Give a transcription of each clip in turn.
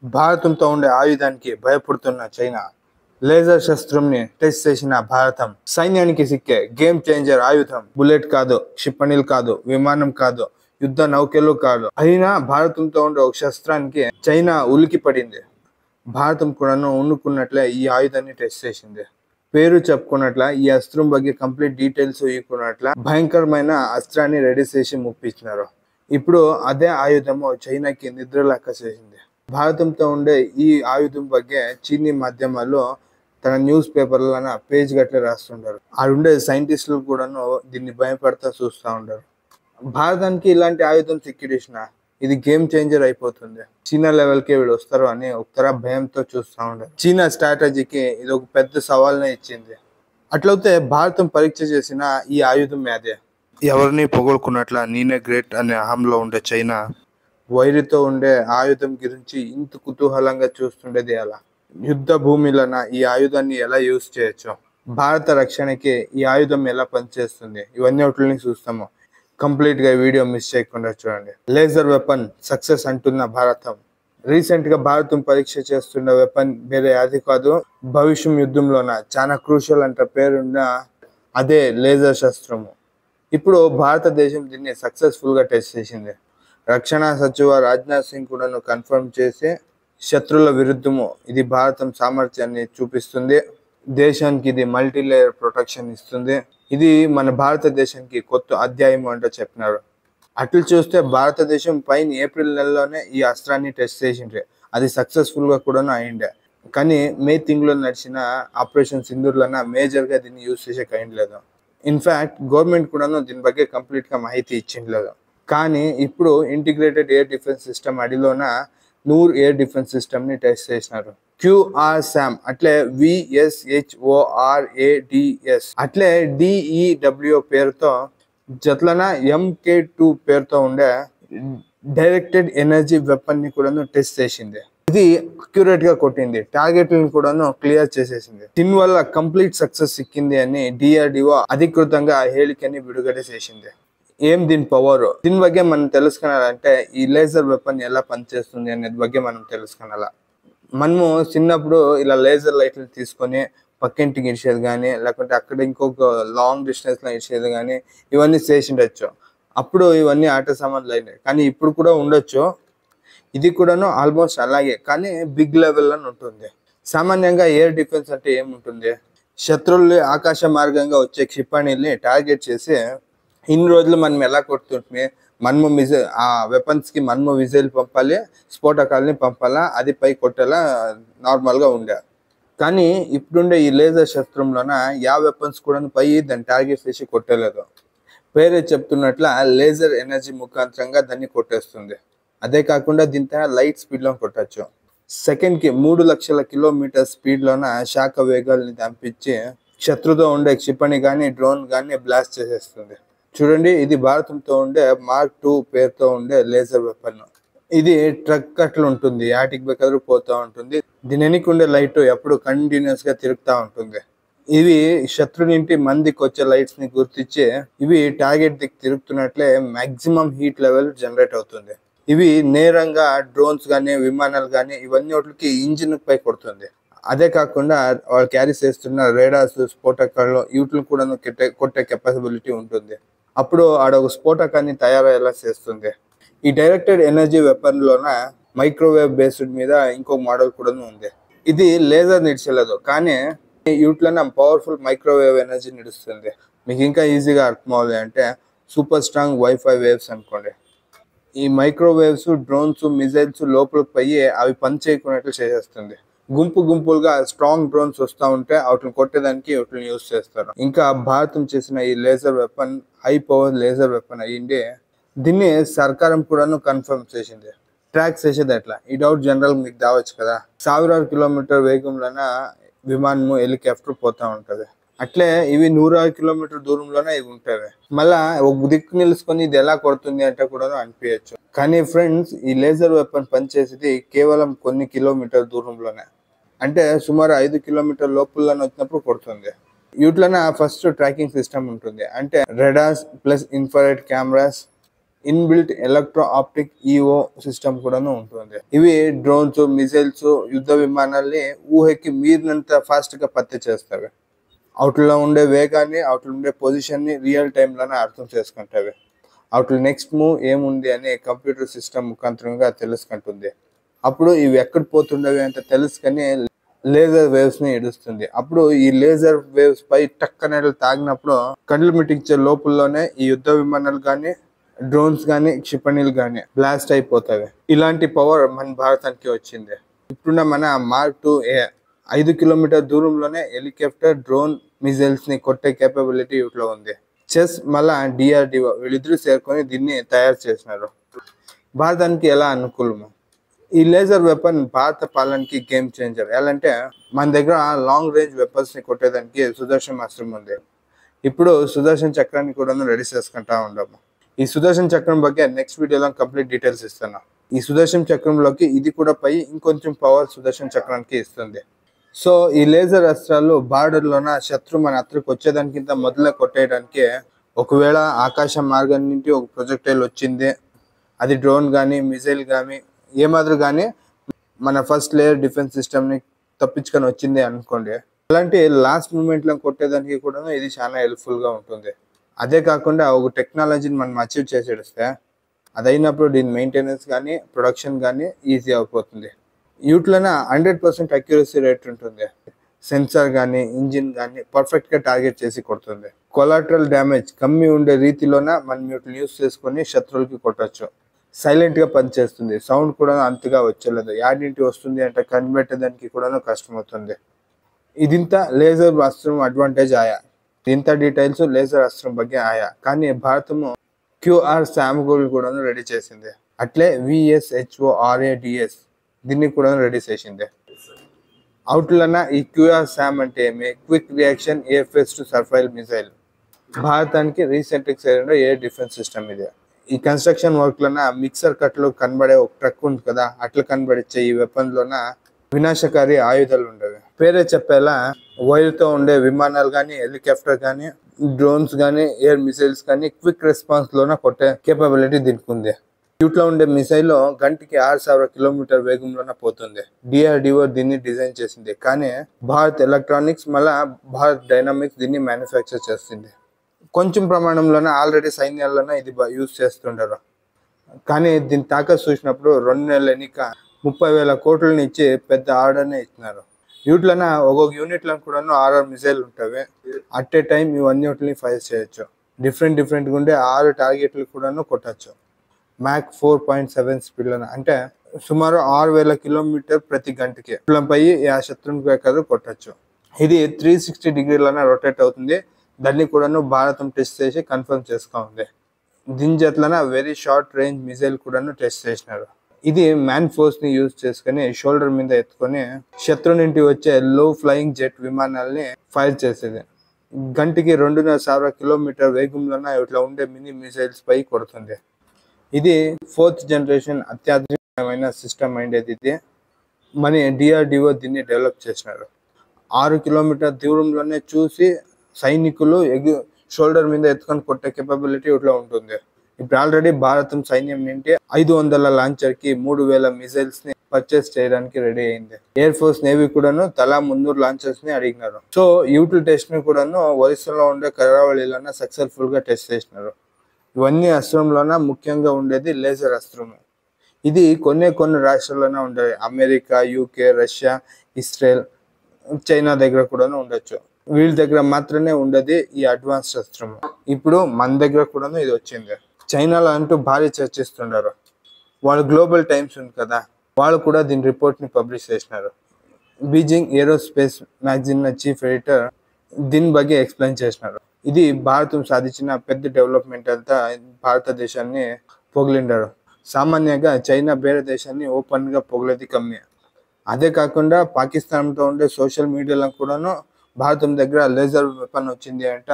భారతంతో ఉండే ఆయుధానికి భయపడుతున్న China laser శస్త్రంని test చేసిన భారతం సైన్యానికి సిక్కే గేమ్ చేంజర్ ఆయుధం బుల్లెట్ కాదు, క్షిపణిలు కాదు, విమానం కాదు, యుద్ధ నౌకలు కాదు. అయినా భారతంతో ఉండే ఒక శస్త్రానికి చైనా ఉలికి పడింది. భారతం కూడాను ఉన్నుకున్నట్లే ఈ ఆయుధాన్ని టెస్ట్ చేసింది. పేరు చెప్పుకున్నట్ల ఈ అస్త్రం ಬಗ್ಗೆ కంప్లీట్ డీటెయిల్స్ ఇవ్వకున్నట్ల భయంకరమైన అస్త్రాన్ని రెడీ చేసి ముప్పించినారు. ఇప్పుడు అదే ఆయుధము చైనాకి నిద్రలేక చేసింది. భారతంతో ఉండే ఈ ఆయుధం ಬಗ್ಗೆ చీనీ మాధ్యమాల్లో తన న్యూస్ పేపర్లన పేజ్ గట్లే రాస్తుంటారు. ఆడుండే సైంటిస్టులు కూడాను దీన్ని భయపడతా చూస్తూ ఉంటారు. భారతానికి ఇలాంటి ఆయుధం సిక్కిడిసిన ఇది గేమ్ చేంజర్ అయిపోతుంది, చీనా లెవెల్కి వీళ్ళు వస్తారు అని ఒకతర భయంతో చూస్తూ ఉంటారు. చీనా స్ట్రాటజీకి ఇది ఒక పెద్ద సవాల్నే ఇచ్చింది. అట్లయితే భారతం పరీక్ష చేసిన ఈ ఆయుధం అదే. ఎవరిని పొగడుకున్నట్ల నేనే గ్రేట్ అనే అహంలో ఉండే చైనా వైరితో ఉండే ఆయుధం గురించి ఇంత కుతూహలంగా చూస్తుండేది ఎలా? యుద్ధ భూమిలోన ఈ ఆయుధాన్ని ఎలా యూజ్ చేయొచ్చు, భారత రక్షణకి ఈ ఆయుధం ఎలా పనిచేస్తుంది, ఇవన్నీ ఒకటిని చూస్తాము. కంప్లీట్ గా వీడియో మిస్ చేయకుండా చూడండి. లేజర్ వెపన్ సక్సెస్ అంటున్న భారతం. రీసెంట్ గా భారతం పరీక్ష చేస్తున్న వెపన్ వేరే అది కాదు, భవిష్యం యుద్ధంలోన చాలా క్రూషియల్ అంటే పేరున్న అదే లేజర్ శస్త్రము. ఇప్పుడు భారతదేశం దీన్ని సక్సెస్ఫుల్ గా టెస్ట్ చేసింది. రక్షణ సచివ రాజ్నాథ్ సింగ్ కూడా కన్ఫర్మ్ చేసి శత్రువుల విరుద్ధము ఇది భారతం సామర్థ్యాన్ని చూపిస్తుంది, దేశానికి ఇది మల్టీ లేయర్ ప్రొటెక్షన్ ఇస్తుంది, ఇది మన భారతదేశానికి కొత్త అధ్యాయం అంటే చెప్పినారు. అట్లు చూస్తే భారతదేశం పైన ఏప్రిల్ నెలలోనే ఈ అస్త్రాన్ని టెస్ట్ చేసిండ్రే, అది సక్సెస్ఫుల్ గా కూడా అయిండే. కానీ మే తింగులో నడిచిన ఆపరేషన్ సింధూర్లోన మేజర్ గా దీన్ని యూజ్ చేసే లేదు. ఇన్ఫాక్ట్ గవర్నమెంట్ కూడా దీని ಬಗ್ಗೆ కంప్లీట్ గా మాహితి ఇచ్చిండలేదు. కానీ ఇప్పుడు ఇంటిగ్రేటెడ్ ఎయిర్ డిఫెన్స్ సిస్టమ్ అడిలోన నూర్ ఎయిర్ డిఫెన్స్ సిస్టమ్ ని టెస్ట్ చేసినారు. QRSAM అట్లే VSHORADS అట్లే DEW పేరుతో జట్లన MK2 పేరుతో ఉండే డైరెక్టెడ్ ఎనర్జీ వెపన్ ని కూడా టెస్ట్ చేసింది. ఇది అక్యురేట్ గా కొట్టింది, టార్గెట్ ని కూడా క్లియర్ చేసేసింది. దీని వల్ల కంప్లీట్ సక్సెస్ సిక్కింది అని DRDO అధికృతంగా హేళికని విడుదల చేసింది. ఏం దీని పవర్, దీని ಬಗ್ಗೆ మనం తెలుసుకున్నారంటే ఈ లేజర్ వెపన్ ఎలా పనిచేస్తుంది అనేది ಬಗ್ಗೆ మనం తెలుసుకున్నాల. మనము చిన్నప్పుడు ఇలా లేజర్ లైట్లు తీసుకొని పక్కింటికి ఇచ్చేది కానీ, లేకుంటే అక్కడ ఇంకొక లాంగ్ డిస్టెన్స్ లో ఇచ్చేది కానీ ఇవన్నీ చేసిండొచ్చు. అప్పుడు ఇవన్నీ ఆట సామాన్లు అయినాయి. కానీ ఇప్పుడు కూడా ఉండొచ్చు. ఇది కూడాను ఆల్మోస్ట్ అలాగే, కానీ బిగ్ లెవెల్ అని ఉంటుంది. సామాన్యంగా ఎయిర్ డిఫెన్స్ అంటే ఏముంటుంది, శత్రువులు ఆకాశ మార్గంగా వచ్చే క్షిపణిల్ని టార్గెట్ చేసి ఇన్ని రోజులు మనం ఎలా కొడుతుంటే మనము ఆ వెపన్స్ కి మనము విజైల్ పంపాలి, స్ఫోటకాలని పంపాలా, అది పై కొట్టేలా నార్మల్ గా ఉండే. కానీ ఇప్పుడుండే ఈ లేజర్ శస్త్రంలోన యా వెపన్స్ కూడా పై దాన్ని టార్గెట్ చేసి కొట్టలేదు. పేరే చెప్తున్నట్ల లేజర్ ఎనర్జీ ముఖాంతరంగా దాన్ని కొట్టేస్తుంది. అదే కాకుండా దీంతో లైట్ స్పీడ్ లో కొట్టచ్చు. సెకండ్ కి 3 లక్షల కిలోమీటర్ స్పీడ్ లోన శాఖ వేగాల్ని పంపించి శత్రుతో ఉండే క్షిపణి గాని డ్రోన్ గాని బ్లాస్ట్ చేసేస్తుంది. చూడండి, ఇది భారతంతో ఉండే మార్క్ 2 పేరుతో ఉండే లేజర్ వెపన్. ఇది ట్రక్ అట్లా ఉంటుంది, యాటికి బెకరు పోతా ఉంటుంది. దీని వెనక ఉండే లైట్ ఎప్పుడు కంటిన్యూస్ గా తిరుగుతూ ఉంటుంది. ఇవి శత్రునింటి మందికి వచ్చే లైట్స్ ని గుర్తించి ఇవి టార్గెట్ దిక్కు తిరుగుతున్నట్లే మాక్సిమం హీట్ లెవెల్ జనరేట్ అవుతుంది. ఇవి నేరంగా డ్రోన్స్ గానీ విమానాలు గానీ ఇవన్నీ వాటికి ఇంజిన్ పై కొడుతుంది. అదే కాకుండా వాళ్ళు క్యారీ చేస్తున్న రేడార్స్ స్ఫోటకాలు వీటిని కూడా కొట్టే కెపాసిబిలిటీ ఉంటుంది. అప్పుడు ఆడ ఒక స్ఫోటకాన్ని తయారయ్యేలా చేస్తుంది. ఈ డైరెక్టెడ్ ఎనర్జీ వెపన్ లోన మైక్రోవేవ్ బేస్డ్ మీద ఇంకో మోడల్ కూడా ఉంది. ఇది లేజర్ నిడిచలేదు, కానీ వీటిలోనే పవర్ఫుల్ మైక్రోవేవ్ ఎనర్జీ నిడుస్తుంది. మీకు ఇంకా ఈజీగా అర్థం అవ్వాలి అంటే సూపర్ స్ట్రాంగ్ వైఫై వేవ్స్ అనుకోండి. ఈ మైక్రోవేవ్స్ డ్రోన్స్ మిజైల్స్ లోపలికి పోయి అవి పని చేయకున్నట్లు చేసేస్తుంది. గుంపులుగా స్ట్రాంగ్ డ్రోన్స్ వస్తూ ఉంటే వాటిని కొట్టేదానికి వాటిని యూజ్ చేస్తారు. ఇంకా భారతం చేసిన ఈ laser weapon high power laser weapon అయ్యింది. దీన్ని సర్కారం కూడాను కన్ఫర్మ్ చేసింది. ట్రాక్ చేసేది ఎట్లా, ఈ డౌట్ జనరల్ మీకు దావచ్చు కదా. 1000 కిలోమీటర్ వేగంలోన విమానము హెలికాప్టర్ పోతా ఉంటది. అట్లే ఇవి 100 కిలోమీటర్ దూరంలోనే ఇవి ఉంటాయి. మళ్ళా ఒక దిక్కు నిలుచుకొని ఇది ఎలా కొడుతుంది అంటే కూడా అనిపించచ్చు. కానీ ఫ్రెండ్స్, ఈ లేజర్ వెపన్ పనిచేసేది కేవలం కొన్ని కిలోమీటర్ దూరంలోనే, అంటే సుమారు 5 కిలోమీటర్ లోపలనే వచ్చినప్పుడు కొడుతుంది. వీటిలోనే ఫస్ట్ ట్రాకింగ్ సిస్టమ్ ఉంటుంది, అంటే radars plus infrared cameras inbuilt electro optic EO system కూడాను ఉంటుంది. ఇవి డ్రోన్స్, మిసైల్స్, యుద్ధ విమానాల్ని ఊహకి మీరినంత ఫాస్ట్ గా పత్తి చేస్తాయి. అవుట్లో ఉండే వేగాన్ని, అవుట్లో ఉండే పొజిషన్ ని రియల్ టైమ్ లోనే అర్థం చేసుకుంటాయి. అవుట్లో నెక్స్ట్ మూవ్ ఏముంది అని కంప్యూటర్ సిస్టమ్ ముఖాంతరంగా తెలుసుకుంటుంది. అప్పుడు ఇవి ఎక్కడ పోతుండవి అంటే తెలుసుకొని లేజర్ వేవ్స్ ని ఇడుస్తుంది. అప్పుడు ఈ లేజర్ వేవ్స్ పై టక్కన తాగినప్పుడు కండ్లు మిటించే లోపలలోనే ఈ యుద్ధ విమానాలు కానీ, డ్రోన్స్ కానీ, క్షిపణిలు కానీ బ్లాస్ట్ అయిపోతాయి. ఇలాంటి పవర్ మన భారతానికి వచ్చింది. ఇప్పుడున్న మన మార్క్ 2A 5 కిలోమీటర్ దూరంలోనే హెలికాప్టర్, డ్రోన్, మిజైల్స్ ని కొట్టే కేపబిలిటీ వీటిలో ఉంది. చెస్ మళ్ళా డిఆర్డిఓ వీళ్ళిద్దరూ చేరుకొని దీన్ని తయారు చేసినారు. భారతానికి ఎలా అనుకూలము? ఈ లేజర్ వెపన్ భారత పాలనకి గేమ్ చేంజర్. ఎలా అంటే మన దగ్గర లాంగ్ రేంజ్ వెపన్స్ ని కొట్టేదానికి సుదర్శన్ అస్త్రం ఉంది. ఇప్పుడు సుదర్శన్ చక్రాన్ని కూడా రెడీ చేసుకుంటా ఉండము. ఈ సుదర్శన్ చక్రం ಬಗ್ಗೆ నెక్స్ట్ వీడియోలో కంప్లీట్ డీటెయిల్స్ ఇస్తాను. ఈ సుదర్శన్ చక్రంలోకి ఇది కూడా పై ఇంకొంచెం పవర్ సుదర్శన్ చక్రానికి ఇస్తుంది. సో ఈ లేజర్ అస్త్రాలు బార్డర్లోన శత్రు మన అత్రకు వచ్చేదానికింత మొదలే కొట్టేయడానికి, ఒకవేళ ఆకాశ మార్గం నుండి ఒక ప్రొజెక్టైల్ వచ్చింది, అది డ్రోన్ కానీ, మిజైల్ కానీ, ఏమాదిరి కానీ మన ఫస్ట్ లేయర్ డిఫెన్స్ సిస్టమ్ని తప్పించుకొని వచ్చింది అనుకోండి, అలాంటి లాస్ట్ మూమెంట్లో కొట్టేదానికి కూడా ఇది చాలా హెల్ప్ఫుల్గా ఉంటుంది. అదే కాకుండా ఒక టెక్నాలజీని మనం అచీవ్ చేసేస్తే అది అయినప్పుడు దీని మెయింటెనెన్స్ కానీ, ప్రొడక్షన్ కానీ ఈజీ అయిపోతుంది. వీటిలోన 100% అక్యురసీ రేట్ ఉంటుంది. సెన్సార్ కానీ, ఇంజిన్ కానీ పర్ఫెక్ట్గా టార్గెట్ చేసి కొడుతుంది. కొలాటరల్ డ్యామేజ్ కమ్మి ఉండే రీతిలోన మనం వీటిని యూస్ చేసుకొని శత్రువులకి కొట్టచ్చు. సైలెంట్గా పనిచేస్తుంది. సౌండ్ కూడా అంతగా వచ్చలేదు. యాడింటి వస్తుంది అంటే కనిపెట్టేదానికి కూడా కష్టమవుతుంది. ఇదింత లేజర్ అస్త్రం అడ్వాంటేజ్ ఆయా. ఇంత డీటెయిల్స్ లేజర్ అస్త్రం ಬಗ್ಗೆ ఆయా. కానీ భారతము QR SAM కూడా రెడీ చేసింది. అట్లే VSHORADS దీన్ని కూడా రెడీ చేసింది. అవుట్లన ఈ QR SAM అంటే ఏమి? Quick reaction air to surface missile. భారతానికి రీసెంట్గా చేరిన ఎయిర్ డిఫెన్స్ సిస్టమ్ ఇది. ఈ కన్స్ట్రక్షన్ వర్క్లోన మిక్సర్ కట్లో కనబడే ఒక ట్రక్ ఉంది కదా, అట్లా కనబడిచ్చే ఈ వెపన్లోన వినాశకారి ఆయుధాలు ఉండేవి. పేరే చెప్పేలా వైర్తో ఉండే విమానాలు కానీ, హెలికాప్టర్ కానీ, డ్రోన్స్ కానీ, ఎయిర్ మిసైల్స్ కానీ క్విక్ రెస్పాన్స్లోన కొట్టే కేపబిలిటీ దీనికి ఉంది. వీటిలో ఉండే మిసైల్ గంటకి 6000 కిలోమీటర్ వేగంలోనే పోతుంది. డిఆర్డిఓ దీన్ని డిజైన్ చేసింది. కానీ భారత్ ఎలక్ట్రానిక్స్ మళ్ళా భారత్ డైనామిక్స్ దీన్ని మ్యానుఫ్యాక్చర్ చేస్తుంది. కొంచెం ప్రమాణంలోనే ఆల్రెడీ సైన్యాల్లోనే ఇది యూజ్ చేస్తుంటారు. కానీ దీని తాకత్ చూసినప్పుడు 2 నెలల ఎన్నిక 30,000 కోట్లని ఇచ్చి పెద్ద ఆర్డర్నే ఇచ్చినారు. వీటిలోన ఒక్కొక్క యూనిట్లో కూడా 6 మిసైల్ ఉంటాయి. అట్ ఏ టైం ఇవన్నీ ఫైర్ చేయొచ్చు. డిఫరెంట్గా ఉండే 6 టార్గెట్లు కూడా కొట్టచ్చు. మ్యాక్ 4.7 స్పీడ్లోనే, అంటే సుమారు 6000 కిలోమీటర్ ప్రతి గంటకి పై ఆ శత్రువుని కొట్టచ్చు. ఇది 360 డిగ్రీలోనే రొటేట్ అవుతుంది. దాన్ని కూడా భారతం టెస్ట్ చేసి కన్ఫర్మ్ చేసుకోండి. దీని చేతలన వెరీ షార్ట్ రేంజ్ మిసైల్ కూడా టెస్ట్ చేసినారు. ఇది మ్యాన్ ఫోర్స్ ని యూజ్ చేసుకుని షోల్డర్ మీద ఎత్తుకొని శత్రు నుండి వచ్చే లో ఫ్లయింగ్ జెట్ విమానాల్ని ఫైర్ చేసేది. గంటకి 2,500 కిలోమీటర్ వేగంలోనే ఇట్లా ఉండే మినీ మిసైల్స్ పై కొడుతుంది. ఇది 4th జనరేషన్ అత్యాధునికమైన సిస్టమ్ అయిండేది. ఇది మన డిఆర్డిఓ దీన్ని డెవలప్ చేసినారు. 6 కిలోమీటర్ దూరంలోనే చూసి సైనికులు షోల్డర్ మీద ఎత్తుకొని కొట్టే కేపబిలిటీ ఇట్లా ఉంటుంది. ఇప్పుడు ఆల్రెడీ భారతం సైన్యం నుండి 500 లాంచర్ కి 3000 మిసైల్స్ ని పర్చేస్ చేయడానికి రెడీ అయింది. ఎయిర్ ఫోర్స్ నేవీ కూడాను తలా 300 లాంచర్స్ ని అడిగినారు. సో యూటిల్ టెస్ట్ ని కూడాను ఒరిస్సాలో ఉండే కరావళిలోన సక్సెస్ఫుల్ గా టెస్ట్ చేసినారు. ఇవన్నీ అస్త్రంలోన ముఖ్యంగా ఉండేది లేజర్ అస్త్రము. ఇది కొన్ని రాష్ట్రాల్లోనే ఉండేది. America, UK, Russia, Israel, China దగ్గర కూడా ఉండొచ్చు. వీళ్ళ దగ్గర మాత్రమే ఉండేది ఈ అడ్వాన్స్డ్ అస్త్రము. ఇప్పుడు మన దగ్గర కూడా ఇది వచ్చింది. చైనాలో అంటూ భారీ చర్చిస్తున్నారు. వాళ్ళు గ్లోబల్ టైమ్స్ ఉంది కదా, వాళ్ళు కూడా దీని రిపోర్ట్ని పబ్లిష్ చేసినారు. Beijing aerospace magazine chief editor దీని ಬಗ್ಗೆ ఎక్స్ప్లెయిన్ చేసినారు. ఇది భారతం సాధించిన పెద్ద డెవలప్మెంట్ అంతా భారతదేశాన్ని పొగిలిండారు. సామాన్యంగా చైనా వేరే దేశాన్ని ఓపెన్గా పొగిలేది కమ్మి. అదే కాకుండా పాకిస్తాన్తో ఉండే సోషల్ మీడియాలో కూడాను భారతం దగ్గర లేజర్ వెపన్ వచ్చింది అంట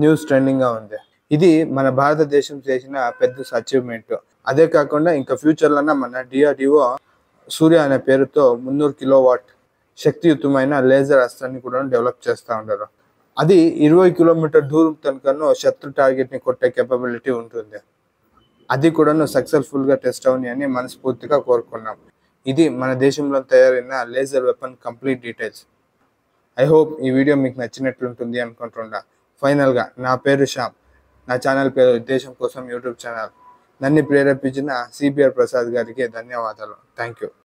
న్యూస్ ట్రెండింగ్గా ఉంది. ఇది మన భారతదేశం చేసిన పెద్ద అచీవ్మెంట్. అదే కాకుండా ఇంకా ఫ్యూచర్లోనే మన డిఆర్డిఓ సూర్య అనే పేరుతో 300 కిలోవాట్ శక్తియుతమైన లేజర్ అస్త్రాన్ని కూడా డెవలప్ చేస్తూ ఉంటారు. అది 20 కిలోమీటర్ దూరం తనకను శత్రు టార్గెట్ని కొట్టే కేపబిలిటీ ఉంటుంది. అది కూడాను సక్సెస్ఫుల్గా టెస్ట్ అవని అని మనస్ఫూర్తిగా కోరుకున్నాం. ఇది మన దేశంలో తయారైన laser weapon complete details. I hope ఈ వీడియో మీకు నచ్చినట్లుంటుంది అనుకుంటున్నా. ఫైనల్గా నా పేరు శ్యామ్, నా ఛానల్ పేరు దేశం కోసం యూట్యూబ్ ఛానల్. నన్ను ప్రేరేపించిన సిబిఆర్ ప్రసాద్ గారికి ధన్యవాదాలు. Thank you.